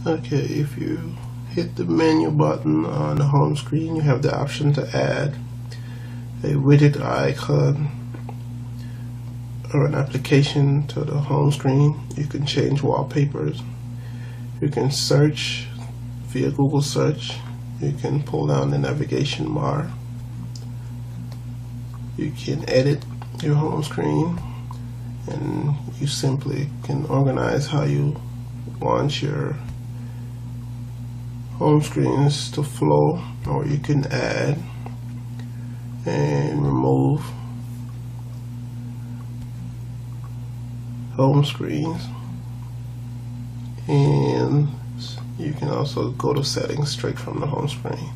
Okay, if you hit the menu button on the home screen, you have the option to add a widget icon or an application to the home screen. You can change wallpapers. You can search via Google search. You can pull down the navigation bar. You can edit your home screen, and you simply can organize how you want your home screens to flow, or you can add and remove home screens, and you can also go to settings straight from the home screen.